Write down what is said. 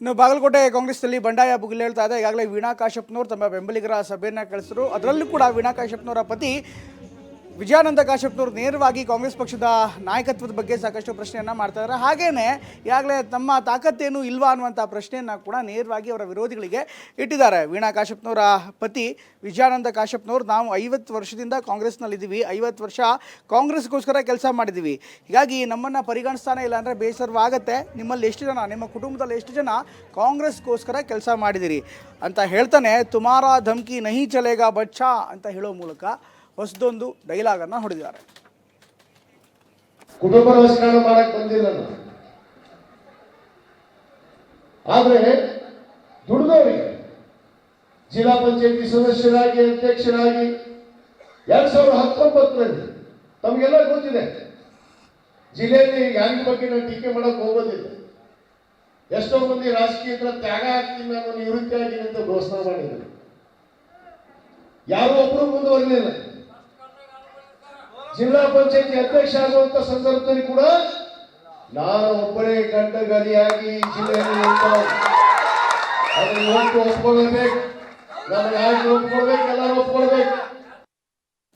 ಇನ್ನು ಬಾಗಲಕೋಟೆ ಕಾಂಗ್ರೆಸ್ನಲ್ಲಿ ಬಂಡಾಯ ಭುಗಿಲೇಳ್ತಾ ಇದೆ. ಈಗಾಗಲೇ ವೀಣಾ ಕಾಶ್ಯಪ್ನವರು ತಮ್ಮ ಬೆಂಬಲಿಗರ ಸಭೆಯನ್ನು ಕಳಿಸಿದ್ರು. ಅದರಲ್ಲೂ ಕೂಡ ವೀಣಾ ಕಾಶ್ಯಪ್ನವರ ಪತಿ ವಿಜಯಾನಂದ ಕಾಶ್ಯಪ್ನವರು ನೇರವಾಗಿ ಕಾಂಗ್ರೆಸ್ ಪಕ್ಷದ ನಾಯಕತ್ವದ ಬಗ್ಗೆ ಸಾಕಷ್ಟು ಪ್ರಶ್ನೆಯನ್ನು ಮಾಡ್ತಾ ಇದ್ದಾರೆ. ಹಾಗೇನೆ ಈಗಾಗಲೇ ತಮ್ಮ ತಾಕತ್ತೇನು ಇಲ್ವಾ ಅನ್ನುವಂಥ ಪ್ರಶ್ನೆಯನ್ನು ಕೂಡ ನೇರವಾಗಿ ಅವರ ವಿರೋಧಿಗಳಿಗೆ ಇಟ್ಟಿದ್ದಾರೆ. ವೀಣಾ ಕಾಶ್ಯಪ್ನವರ ಪತಿ ವಿಜಯಾನಂದ ಕಾಶ್ಯಪ್ನವರು, ನಾವು 50 ವರ್ಷದಿಂದ ಕಾಂಗ್ರೆಸ್ನಲ್ಲಿದ್ದೀವಿ, 50 ವರ್ಷ ಕಾಂಗ್ರೆಸ್ಗೋಸ್ಕರ ಕೆಲಸ ಮಾಡಿದ್ದೀವಿ, ಹೀಗಾಗಿ ನಮ್ಮನ್ನು ಪರಿಗಣಿಸ್ತಾನೆ ಇಲ್ಲ ಅಂದರೆ ಬೇಸರವಾಗತ್ತೆ. ನಿಮ್ಮಲ್ಲಿ ಎಷ್ಟು ಜನ, ನಿಮ್ಮ ಕುಟುಂಬದಲ್ಲಿ ಎಷ್ಟು ಜನ ಕಾಂಗ್ರೆಸ್ಗೋಸ್ಕರ ಕೆಲಸ ಮಾಡಿದಿರಿ ಅಂತ ಹೇಳ್ತಾನೆ ತುಮಾರಾ ಧಮ್ಕಿ ನಹಿ ಚಲೇಗಾ ಬಚ್ಚಾ ಅಂತ ಹೇಳೋ ಮೂಲಕ ಹೊಸದೊಂದು ಡೈಲಾಗನ್ನು ಹೊಡೆದಿದ್ದಾರೆ. ಕುಟುಂಬ ರಾಜಕಾರಣ ಮಾಡಕ್ ಬಂದಿಲ್ಲ ನಾನು, ಆದ್ರೆ ದುಡಿದವರಿಗೆ ಜಿಲ್ಲಾ ಪಂಚಾಯತಿ ಸದಸ್ಯರಾಗಿ ಅಧ್ಯಕ್ಷರಾಗಿ 2019ರಲ್ಲಿ ತಮಗೆಲ್ಲ ಗೊತ್ತಿದೆ, ಜಿಲ್ಲೆಯಲ್ಲಿ ಯಾರಿನ ಬಗ್ಗೆ ನಾನು ಟೀಕೆ ಮಾಡಕ್ ಹೋಗೋದಿಲ್ಲ. ಎಷ್ಟೋ ಮಂದಿ ರಾಜಕೀಯದ ತ್ಯಾಗ ಆಗ್ತೀನಿ ನಾನು ನಿವೃತ್ತಿ ಆಗಿ ಅಂತ ಘೋಷಣೆ ಮಾಡಿದ್ರು, ಯಾರು ಒಬ್ರು ಮುಂದುವರಲಿಲ್ಲ. ಜಿಲ್ಲಾ ಪಂಚಾಯತಿ ಅಧ್ಯಕ್ಷ ಆಗುವಂತ ಸಂದರ್ಭದಲ್ಲಿ ಕೂಡ ನಾನು ಒಬ್ಬರೇ ಗಂಡಗಲಿಯಾಗಿ ಜಿಲ್ಲೆಯಲ್ಲಿ ಅದನ್ನು ಒಪ್ಕೊಳ್ಬೇಕು, ನಮ್ಮ ನಾಯಕರು ಒಪ್ಕೊಳ್ಬೇಕು, ಎಲ್ಲರೂ ಒಪ್ಕೊಳ್ಬೇಕು.